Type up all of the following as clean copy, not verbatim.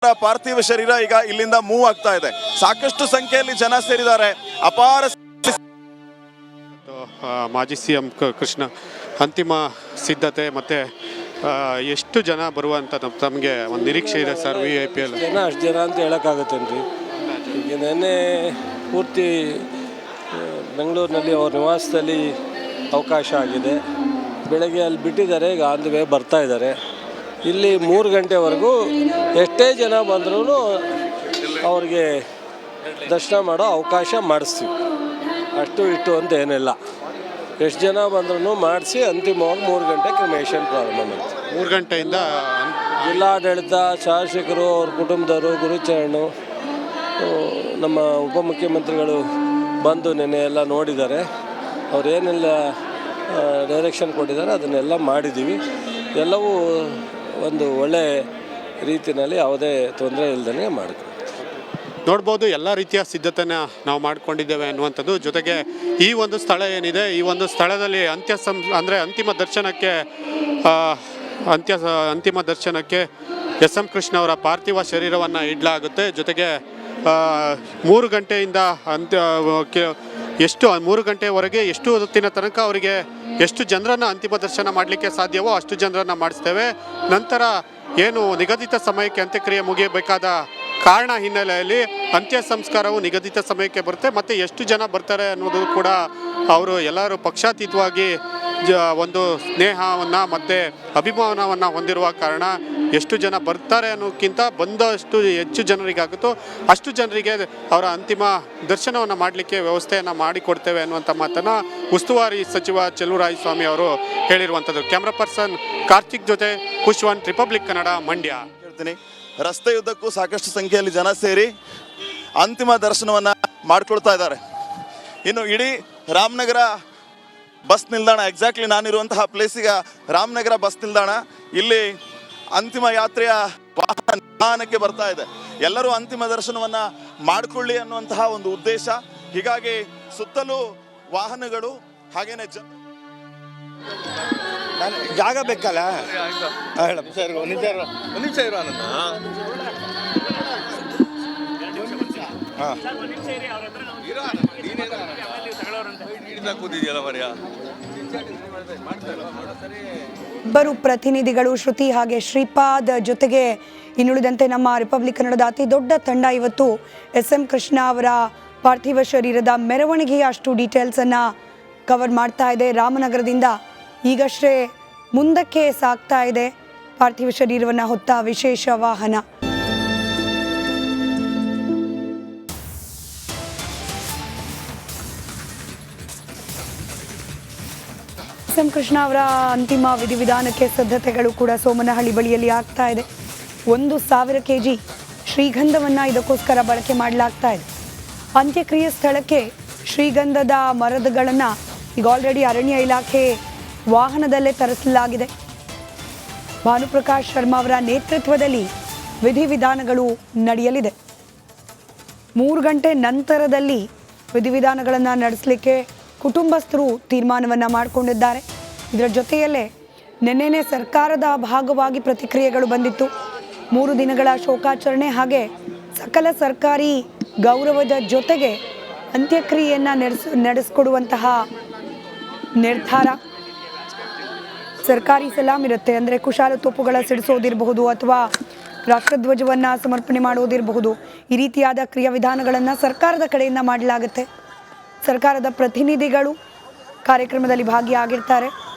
ಪಾರ್ಥಿವ ಶರೀರ ಈಗ ಇಲ್ಲಿಂದ ಮೂವ್ ಆಗ್ತಾ ಇದೆ. ಸಾಕಷ್ಟು ಸಂಖ್ಯೆಯಲ್ಲಿ ಜನ ಸೇರಿದ್ದಾರೆ. ಅಪಾರ ಮಾಜಿ ಸಿಎಂ ಕೃಷ್ಣ ಅಂತಿಮ ಸಿದ್ಧತೆ ಮತ್ತೆ ಎಷ್ಟು ಜನ ಬರುವಂತ ತಮಗೆ ಒಂದು ನಿರೀಕ್ಷೆ ಇದೆ ಸರ್? VIP ಅಲ್ಲಿ ಜನ ಅಷ್ಟು ಜನ ಅಂತ ಹೇಳೋಕ್ಕಾಗುತ್ತೇನ್ರಿ. ಈಗ ನೆನ್ನೆ ಪೂರ್ತಿ ಬೆಂಗಳೂರಿನಲ್ಲಿ ಅವ್ರ ನಿವಾಸದಲ್ಲಿ ಅವಕಾಶ ಆಗಿದೆ. ಬೆಳಗ್ಗೆ ಅಲ್ಲಿ ಬಿಟ್ಟಿದ್ದಾರೆ, ಈಗ ಆನ್ ದಿ ವೇ ಬರ್ತಾ ಇದ್ದಾರೆ. ಇಲ್ಲಿ 3 ಗಂಟೆವರೆಗೂ ಎಷ್ಟೇ ಜನ ಬಂದ್ರೂ ಅವ್ರಿಗೆ ದರ್ಶನ ಮಾಡೋ ಅವಕಾಶ ಮಾಡಿಸ್ತೀವಿ. ಅಷ್ಟು ಇಟ್ಟು ಅಂತ ಏನಿಲ್ಲ, ಎಷ್ಟು ಜನ ಬಂದ್ರೂ ಮಾಡಿಸಿ ಅಂತಿಮವಾಗಿ 3 ಗಂಟೆ ಕ್ರಿಮೇಷನ್ ಪ್ರಾರಂಭ ಮಾಡ್ತೀವಿ. 3 ಗಂಟೆಯಿಂದ ಜಿಲ್ಲಾಡಳಿತ, ಶಾಸಕರು, ಅವ್ರ ಕುಟುಂಬದವರು, ಗುರುಚರಣು, ನಮ್ಮ ಉಪಮುಖ್ಯಮಂತ್ರಿಗಳು ಬಂದು ನೆನ್ನೆ ಎಲ್ಲ ನೋಡಿದ್ದಾರೆ. ಅವರೇನೆಲ್ಲ ಡೈರೆಕ್ಷನ್ ಕೊಟ್ಟಿದ್ದಾರೆ ಅದನ್ನೆಲ್ಲ ಮಾಡಿದ್ದೀವಿ. ಎಲ್ಲವೂ ಒಂದು ಒಳ್ಳೆ ರೀತಿಯಲ್ಲಿ ಯಾವುದೇ ತೊಂದರೆ ಇಲ್ಲದೇ ಮಾಡ್ತೀವಿ. ನೋಡ್ಬೋದು ಎಲ್ಲ ರೀತಿಯ ಸಿದ್ಧತೆನ ನಾವು ಮಾಡ್ಕೊಂಡಿದ್ದೇವೆ ಅನ್ನುವಂಥದ್ದು. ಜೊತೆಗೆ ಈ ಒಂದು ಸ್ಥಳ ಏನಿದೆ, ಈ ಒಂದು ಸ್ಥಳದಲ್ಲಿ ಅಂತಿಮ ದರ್ಶನಕ್ಕೆ SM ಕೃಷ್ಣ ಅವರ ಪಾರ್ಥಿವ ಶರೀರವನ್ನು ಇಡಲಾಗುತ್ತೆ. ಜೊತೆಗೆ 3 ಗಂಟೆಯಿಂದ ಎಷ್ಟು 3 ಗಂಟೆವರೆಗೆ ಎಷ್ಟು ಹೊತ್ತಿನ ತನಕ ಅವರಿಗೆ ಎಷ್ಟು ಜನರನ್ನು ಅಂತಿಮ ದರ್ಶನ ಮಾಡಲಿಕ್ಕೆ ಸಾಧ್ಯವೋ ಅಷ್ಟು ಜನರನ್ನು ಮಾಡಿಸ್ತೇವೆ. ನಂತರ ಏನು ನಿಗದಿತ ಸಮಯಕ್ಕೆ ಅಂತ್ಯಕ್ರಿಯೆ ಮುಗಿಯಬೇಕಾದ ಕಾರಣ ಹಿನ್ನೆಲೆಯಲ್ಲಿ ಅಂತ್ಯ ಸಂಸ್ಕಾರವು ನಿಗದಿತ ಸಮಯಕ್ಕೆ ಬರುತ್ತೆ. ಮತ್ತು ಎಷ್ಟು ಜನ ಬರ್ತಾರೆ ಅನ್ನೋದು ಕೂಡ ಅವರು ಎಲ್ಲರೂ ಪಕ್ಷಾತೀತವಾಗಿ ಒಂದು ಸ್ನೇಹವನ್ನು ಮತ್ತು ಅಭಿಮಾನವನ್ನು ಹೊಂದಿರುವ ಕಾರಣ ಎಷ್ಟು ಜನ ಬರ್ತಾರೆ ಅನ್ನೋಕ್ಕಿಂತ ಬಂದಷ್ಟು ಹೆಚ್ಚು ಜನರಿಗಾಗುತ್ತೋ ಅಷ್ಟು ಜನರಿಗೆ ಅವರ ಅಂತಿಮ ದರ್ಶನವನ್ನು ಮಾಡಲಿಕ್ಕೆ ವ್ಯವಸ್ಥೆಯನ್ನು ಮಾಡಿಕೊಡ್ತೇವೆ ಅನ್ನುವಂಥ ಮಾತನ್ನು ಉಸ್ತುವಾರಿ ಸಚಿವ ಚೆಲುವರಾಯಸ್ವಾಮಿ ಅವರು ಹೇಳಿರುವಂಥದ್ದು. ಕ್ಯಾಮ್ರಾ ಪರ್ಸನ್ ಕಾರ್ತಿಕ್ ಜೊತೆ ಕುಶ್ವಾನ್, ರಿಪಬ್ಲಿಕ್ ಕನ್ನಡ, ಮಂಡ್ಯ. ಹೇಳ್ತೀನಿ, ರಸ್ತೆಯುದ್ದಕ್ಕೂ ಸಾಕಷ್ಟು ಸಂಖ್ಯೆಯಲ್ಲಿ ಜನ ಸೇರಿ ಅಂತಿಮ ದರ್ಶನವನ್ನು ಮಾಡಿಕೊಳ್ತಾ ಇದ್ದಾರೆ. ಇನ್ನು ಇಡೀ ರಾಮನಗರ ಬಸ್ ನಿಲ್ದಾಣ, ಎಕ್ಸಾಕ್ಟ್ಲಿ ನಾನಿರುವಂತಹ ಪ್ಲೇಸಿಗೆ ರಾಮನಗರ ಬಸ್ ನಿಲ್ದಾಣ, ಇಲ್ಲಿ ಅಂತಿಮ ಯಾತ್ರೆಯ ವಾಹನ ನಿಲ್ದಾಣಕ್ಕೆ ಬರ್ತಾ ಇದೆ. ಎಲ್ಲರೂ ಅಂತಿಮ ದರ್ಶನವನ್ನ ಮಾಡಿಕೊಳ್ಳಿ ಅನ್ನುವಂತಹ ಒಂದು ಉದ್ದೇಶ. ಹೀಗಾಗಿ ಸುತ್ತಲೂ ವಾಹನಗಳು ಹಾಗೇನೆ ಜಾಗ ಬೇಕಲ್ಲ. ಇಬ್ಬರು ಪ್ರತಿನಿಧಿಗಳು ಶ್ರುತಿ ಹಾಗೆ ಶ್ರೀಪಾದ್ ಜೊತೆಗೆ ಇನ್ನುಳಿದಂತೆ ನಮ್ಮ ರಿಪಬ್ಲಿಕ್ ಕನ್ನಡದ ಅತಿ ದೊಡ್ಡ ತಂಡ ಇವತ್ತು SM ಕೃಷ್ಣ ಅವರ ಪಾರ್ಥಿವ ಶರೀರದ ಮೆರವಣಿಗೆಯ ಅಷ್ಟು ಡೀಟೇಲ್ಸನ್ನು ಕವರ್ ಮಾಡ್ತಾ ಇದೆ. ರಾಮನಗರದಿಂದ ಈಗಷ್ಟೇ ಮುಂದಕ್ಕೆ ಸಾಗ್ತಾ ಇದೆ ಪಾರ್ಥಿವ ಶರೀರವನ್ನು ಹೊತ್ತ ವಿಶೇಷ ವಾಹನ. SM ಕೃಷ್ಣ ಅವರ ಅಂತಿಮ ವಿಧಿವಿಧಾನಕ್ಕೆ ಸಿದ್ಧತೆಗಳು ಕೂಡ ಸೋಮನಹಳ್ಳಿ ಬಳಿಯಲ್ಲಿ ಆಗ್ತಾ ಇದೆ. 1,000 kg ಶ್ರೀಗಂಧವನ್ನು ಇದಕ್ಕೋಸ್ಕರ ಬಳಕೆ ಮಾಡಲಾಗ್ತಾ ಇದೆ. ಅಂತ್ಯಕ್ರಿಯೆ ಸ್ಥಳಕ್ಕೆ ಶ್ರೀಗಂಧದ ಮರಗಳನ್ನು ಈಗ ಆಲ್ರೆಡಿ ಅರಣ್ಯ ಇಲಾಖೆ ವಾಹನದಲ್ಲೇ ತರಿಸಲಾಗಿದೆ. ಭಾನುಪ್ರಕಾಶ್ ಶರ್ಮಾ ಅವರ ನೇತೃತ್ವದಲ್ಲಿ ವಿಧಿವಿಧಾನಗಳು ನಡೆಯಲಿದೆ. 3 ಗಂಟೆ ನಂತರದಲ್ಲಿ ವಿಧಿವಿಧಾನಗಳನ್ನು ನಡೆಸಲಿಕ್ಕೆ ಕುಟುಂಬಸ್ಥರು ತೀರ್ಮಾನವನ್ನು ಮಾಡಿಕೊಂಡಿದ್ದಾರೆ. ಇದರ ಜೊತೆಯಲ್ಲೇ ನಿನ್ನೆನೇ ಸರ್ಕಾರದ ಭಾಗವಾಗಿ ಪ್ರತಿಕ್ರಿಯೆಗಳು ಬಂದಿತ್ತು. 3 ದಿನಗಳ ಶೋಕಾಚರಣೆ ಹಾಗೆ ಸಕಲ ಸರ್ಕಾರಿ ಗೌರವದ ಜೊತೆಗೆ ಅಂತ್ಯಕ್ರಿಯೆಯನ್ನು ನಡೆಸಿಕೊಡುವಂತಹ ನಿರ್ಧಾರ. ಸರ್ಕಾರಿ ಸಲಾಮ್ ಇರುತ್ತೆ, ಅಂದರೆ ಕುಶಾಲ ತೋಪುಗಳ ಸಿಡಿಸೋದಿರಬಹುದು ಅಥವಾ ರಾಷ್ಟ್ರಧ್ವಜವನ್ನು ಸಮರ್ಪಣೆ ಮಾಡೋದಿರಬಹುದು. ಈ ರೀತಿಯಾದ ಕ್ರಿಯಾವಿಧಾನಗಳನ್ನು ಸರ್ಕಾರದ ಕಡೆಯಿಂದ ಮಾಡಲಾಗುತ್ತೆ. ಸರ್ಕಾರದ ಪ್ರತಿನಿಧಿಗಳು ಕಾರ್ಯಕ್ರಮದಲ್ಲಿ ಭಾಗಿಯಾಗಿರ್ತಾರೆ.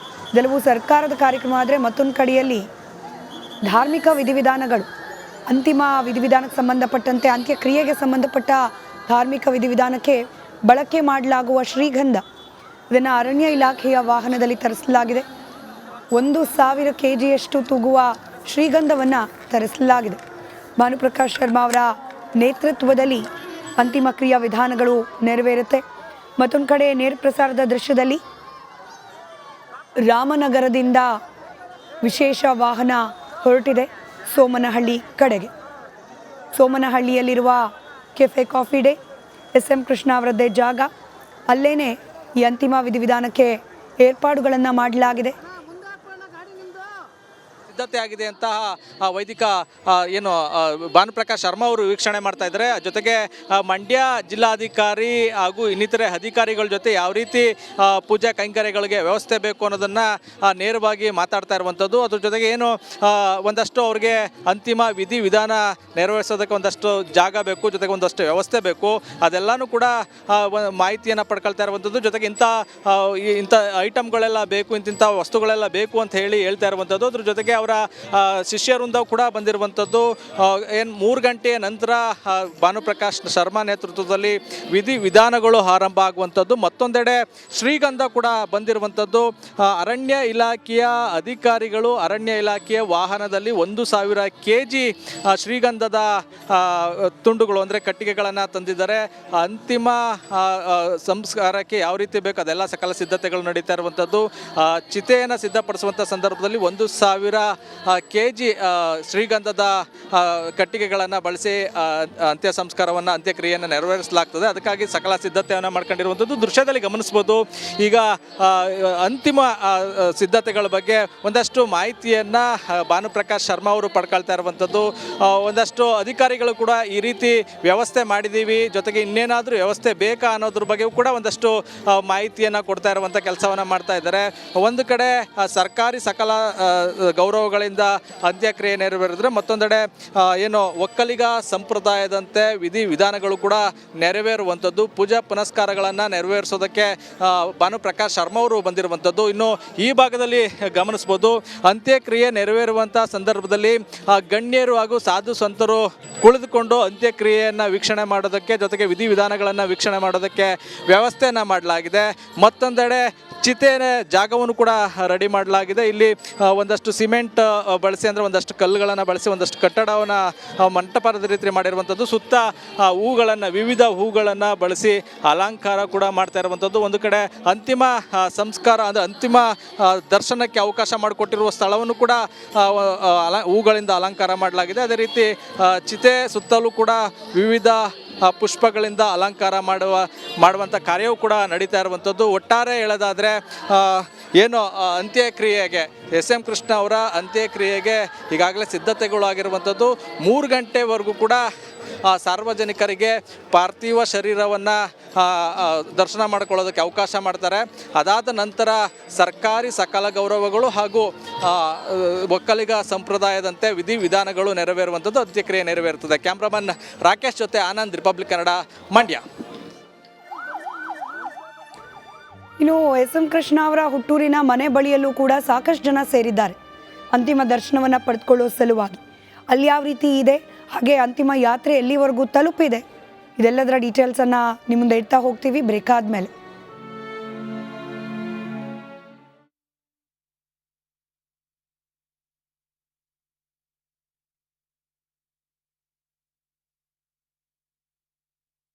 ಇದೆಲ್ಲವೂ ಸರ್ಕಾರದ ಕಾರ್ಯಕ್ರಮ ಆದರೆ ಮತ್ತೊಂದು ಕಡೆಯಲ್ಲಿ ಧಾರ್ಮಿಕ ವಿಧಿವಿಧಾನಗಳು, ಅಂತಿಮ ವಿಧಿವಿಧಾನಕ್ಕೆ ಸಂಬಂಧಪಟ್ಟಂತೆ ಅಂತ್ಯಕ್ರಿಯೆಗೆ ಸಂಬಂಧಪಟ್ಟ ಧಾರ್ಮಿಕ ವಿಧಿವಿಧಾನಕ್ಕೆ ಬಳಕೆ ಮಾಡಲಾಗುವ ಶ್ರೀಗಂಧ, ಇದನ್ನು ಅರಣ್ಯ ಇಲಾಖೆಯ ವಾಹನದಲ್ಲಿ ತರಿಸಲಾಗಿದೆ. 1,000 kgಯಷ್ಟು ತೂಗುವ ಶ್ರೀಗಂಧವನ್ನು ತರಿಸಲಾಗಿದೆ. ಭಾನುಪ್ರಕಾಶ್ ಶರ್ಮಾ ಅವರ ನೇತೃತ್ವದಲ್ಲಿ ಅಂತಿಮ ಕ್ರಿಯಾ ವಿಧಾನಗಳು ನೆರವೇರುತ್ತೆ. ಮತ್ತೊಂದು ಕಡೆ ನೇರ ಪ್ರಸಾರದ ದೃಶ್ಯದಲ್ಲಿ ರಾಮನಗರದಿಂದ ವಿಶೇಷ ವಾಹನ ಹೊರಟಿದೆ ಸೋಮನಹಳ್ಳಿ ಕಡೆಗೆ. ಸೋಮನಹಳ್ಳಿಯಲ್ಲಿರುವ cafe coffee day, SM Krishna ಅವರದ್ದೇ ಜಾಗ, ಅಲ್ಲೇನೆ ಈ ಅಂತಿಮ ವಿಧಿವಿಧಾನಕ್ಕೆ ಏರ್ಪಾಡುಗಳನ್ನು ಮಾಡಲಾಗಿದೆ. ಸಿದ್ಧತೆ ಆಗಿದೆ ಅಂತ ವೈದಿಕ ಏನು ಭಾನುಪ್ರಕಾಶ್ ಶರ್ಮಾ ಅವರು ವೀಕ್ಷಣೆ ಮಾಡ್ತಾ ಇದ್ದಾರೆ. ಜೊತೆಗೆ ಮಂಡ್ಯ ಜಿಲ್ಲಾಧಿಕಾರಿ ಹಾಗೂ ಇನ್ನಿತರೆ ಅಧಿಕಾರಿಗಳ ಜೊತೆ ಯಾವ ರೀತಿ ಪೂಜಾ ಕೈಂಕರ್ಯಗಳಿಗೆ ವ್ಯವಸ್ಥೆ ಬೇಕು ಅನ್ನೋದನ್ನು ನೇರವಾಗಿ ಮಾತಾಡ್ತಾ ಇರುವಂಥದ್ದು. ಅದ್ರ ಜೊತೆಗೆ ಏನು ಒಂದಷ್ಟು ಅವ್ರಿಗೆ ಅಂತಿಮ ವಿಧಾನ ನೆರವೇರಿಸೋದಕ್ಕೆ ಒಂದಷ್ಟು ಜಾಗ ಬೇಕು, ಜೊತೆಗೆ ಒಂದಷ್ಟು ವ್ಯವಸ್ಥೆ ಬೇಕು, ಅದೆಲ್ಲನೂ ಕೂಡ ಮಾಹಿತಿಯನ್ನು ಪಡ್ಕೊಳ್ತಾ ಇರುವಂಥದ್ದು. ಜೊತೆಗೆ ಇಂಥ ಐಟಮ್ಗಳೆಲ್ಲ ಬೇಕು, ಇಂಥ ವಸ್ತುಗಳೆಲ್ಲ ಬೇಕು ಅಂತ ಹೇಳ್ತಾ ಇರುವಂಥದ್ದು. ಅದ್ರ ಜೊತೆಗೆ ಅವರ ಶಿಷ್ಯರಿಂದ ಕೂಡ ಬಂದಿರುವಂಥದ್ದು. ಏನು 3 ಗಂಟೆಯ ನಂತರ ಭಾನುಪ್ರಕಾಶ್ ಶರ್ಮಾ ನೇತೃತ್ವದಲ್ಲಿ ವಿಧಾನಗಳು ಆರಂಭ ಆಗುವಂಥದ್ದು. ಮತ್ತೊಂದೆಡೆ ಶ್ರೀಗಂಧ ಕೂಡ ಬಂದಿರುವಂಥದ್ದು. ಅರಣ್ಯ ಇಲಾಖೆಯ ಅಧಿಕಾರಿಗಳು ಅರಣ್ಯ ಇಲಾಖೆಯ ವಾಹನದಲ್ಲಿ 1,000 kg ಶ್ರೀಗಂಧದ ತುಂಡುಗಳು ಅಂದರೆ ಕಟ್ಟಿಗೆಗಳನ್ನು ತಂದಿದ್ದಾರೆ. ಅಂತಿಮ ಸಂಸ್ಕಾರಕ್ಕೆ ಯಾವ ರೀತಿ ಬೇಕು ಅದೆಲ್ಲ ಸಕಲ ಸಿದ್ಧತೆಗಳು ನಡೀತಾ ಇರುವಂಥದ್ದು. ಚಿತೆಯನ್ನು ಸಿದ್ಧಪಡಿಸುವಂಥ ಸಂದರ್ಭದಲ್ಲಿ 1,000 kg ಶ್ರೀಗಂಧದ ಕಟ್ಟಿಗೆಗಳನ್ನು ಬಳಸಿ ಅಂತ್ಯಕ್ರಿಯೆಯನ್ನು ನೆರವೇರಿಸಲಾಗ್ತದೆ. ಅದಕ್ಕಾಗಿ ಸಕಲ ಸಿದ್ಧತೆಯನ್ನು ಮಾಡ್ಕೊಂಡಿರುವಂಥದ್ದು ದೃಶ್ಯದಲ್ಲಿ ಗಮನಿಸ್ಬೋದು. ಈಗ ಅಂತಿಮ ಸಿದ್ಧತೆಗಳ ಬಗ್ಗೆ ಒಂದಷ್ಟು ಮಾಹಿತಿಯನ್ನು ಭಾನುಪ್ರಕಾಶ್ ಶರ್ಮಾ ಅವರು ಪಡ್ಕೊಳ್ತಾ ಇರುವಂಥದ್ದು. ಒಂದಷ್ಟು ಅಧಿಕಾರಿಗಳು ಕೂಡ ಈ ರೀತಿ ವ್ಯವಸ್ಥೆ ಮಾಡಿದ್ದೀವಿ, ಜೊತೆಗೆ ಇನ್ನೇನಾದರೂ ವ್ಯವಸ್ಥೆ ಬೇಕಾ ಅನ್ನೋದ್ರ ಬಗ್ಗೆ ಕೂಡ ಒಂದಷ್ಟು ಮಾಹಿತಿಯನ್ನು ಕೊಡ್ತಾ ಇರುವಂಥ ಕೆಲಸವನ್ನು ಮಾಡ್ತಾ ಇದ್ದಾರೆ. ಒಂದು ಕಡೆ ಸರ್ಕಾರಿ ಸಕಲ ಗೌರವಗಳಿಂದ ಅಂತ್ಯಕ್ರಿಯೆ ನೆರವೇರಿದ್ರೆ, ಮತ್ತೊಂದೆಡೆ ಏನು ಒಕ್ಕಲಿಗ ಸಂಪ್ರದಾಯದಂತೆ ವಿಧಾನಗಳು ಕೂಡ ನೆರವೇರುವಂಥದ್ದು. ಪೂಜಾ ಪುನಸ್ಕಾರಗಳನ್ನು ನೆರವೇರಿಸೋದಕ್ಕೆ ಭಾನುಪ್ರಕಾಶ್ ಶರ್ಮಾ ಅವರು ಬಂದಿರುವಂಥದ್ದು. ಇನ್ನು ಈ ಭಾಗದಲ್ಲಿ ಗಮನಿಸ್ಬೋದು, ಅಂತ್ಯಕ್ರಿಯೆ ನೆರವೇರುವಂಥ ಸಂದರ್ಭದಲ್ಲಿ ಗಣ್ಯರು ಹಾಗೂ ಸಾಧು ಸಂತರು ಕುಳಿತುಕೊಂಡು ಅಂತ್ಯಕ್ರಿಯೆಯನ್ನು ವೀಕ್ಷಣೆ ಮಾಡೋದಕ್ಕೆ, ಜೊತೆಗೆ ವಿಧಾನಗಳನ್ನು ವೀಕ್ಷಣೆ ಮಾಡೋದಕ್ಕೆ ವ್ಯವಸ್ಥೆಯನ್ನು ಮಾಡಲಾಗಿದೆ. ಮತ್ತೊಂದೆಡೆ ಚಿತೆಯ ಜಾಗವನ್ನು ಕೂಡ ರೆಡಿ ಮಾಡಲಾಗಿದೆ. ಇಲ್ಲಿ ಒಂದಷ್ಟು ಸಿಮೆಂಟ್ ಬಳಸಿ, ಅಂದರೆ ಒಂದಷ್ಟು ಕಲ್ಲುಗಳನ್ನು ಬಳಸಿ ಒಂದಷ್ಟು ಕಟ್ಟಡವನ್ನು ಮಂಟಪದ ರೀತಿ ಮಾಡಿರುವಂಥದ್ದು. ಸುತ್ತ ವಿವಿಧ ಹೂಗಳನ್ನು ಬಳಸಿ ಅಲಂಕಾರ ಕೂಡ ಮಾಡ್ತಾ ಇರುವಂಥದ್ದು. ಒಂದು ಕಡೆ ಅಂತಿಮ ಸಂಸ್ಕಾರ ಅಂದರೆ ಅಂತಿಮ ದರ್ಶನಕ್ಕೆ ಅವಕಾಶ ಮಾಡಿಕೊಟ್ಟಿರುವ ಸ್ಥಳವನ್ನು ಕೂಡ ಹೂಗಳಿಂದ ಅಲಂಕಾರ ಮಾಡಲಾಗಿದೆ. ಅದೇ ರೀತಿ ಚಿತೆ ಸುತ್ತಲೂ ಕೂಡ ವಿವಿಧ ಪುಷ್ಪಗಳಿಂದ ಅಲಂಕಾರ ಮಾಡುವಂಥ ಕಾರ್ಯವೂ ಕೂಡ ನಡೀತಾ ಇರುವಂಥದ್ದು. ಒಟ್ಟಾರೆ ಹೇಳೋದಾದರೆ ಏನು ಅಂತ್ಯಕ್ರಿಯೆಗೆ SM ಕೃಷ್ಣ ಅವರ ಅಂತ್ಯಕ್ರಿಯೆಗೆ ಈಗಾಗಲೇ ಸಿದ್ಧತೆಗಳು ಆಗಿರುವಂಥದ್ದು. 3 ಗಂಟೆವರೆಗೂ ಕೂಡ ಸಾರ್ವಜನಿಕರಿಗೆ ಪಾರ್ಥಿವ ಶರೀರವನ್ನು ದರ್ಶನ ಮಾಡಿಕೊಳ್ಳೋದಕ್ಕೆ ಅವಕಾಶ ಮಾಡ್ತಾರೆ. ಅದಾದ ನಂತರ ಸರ್ಕಾರಿ ಸಕಲ ಗೌರವಗಳು ಹಾಗೂ ಒಕ್ಕಲಿಗ ಸಂಪ್ರದಾಯದಂತೆ ವಿಧಾನಗಳು ನೆರವೇರುವಂಥದ್ದು, ಅಂತ್ಯಕ್ರಿಯೆ ನೆರವೇರುತ್ತದೆ. ಕ್ಯಾಮ್ರಾಮನ್ ರಾಕೇಶ್ ಜೊತೆ ಆನಂದ್, ರಿಪಬ್ಲಿಕ್ ಕನ್ನಡ, ಮಂಡ್ಯ. ಇನ್ನು SM ಕೃಷ್ಣ ಅವರ ಹುಟ್ಟೂರಿನ ಮನೆ ಬಳಿಯಲ್ಲೂ ಕೂಡ ಸಾಕಷ್ಟು ಜನ ಸೇರಿದ್ದಾರೆ ಅಂತಿಮ ದರ್ಶನವನ್ನು ಪಡೆದುಕೊಳ್ಳೋ ಸಲುವಾಗಿ. ಅಲ್ಲಿ ಯಾವ ರೀತಿ ಇದೆ, ಹಾಗೆ ಅಂತಿಮ ಯಾತ್ರೆ ಎಲ್ಲಿವರೆಗೂ ತಲುಪಿದೆ, ಇದೆಲ್ಲದರ ಡೀಟೇಲ್ಸನ್ನು ನಿಮ್ಮ ಮುಂದೆ ಇಡ್ತಾ ಹೋಗ್ತೀವಿ ಬ್ರೇಕ್ ಆದಮೇಲೆ.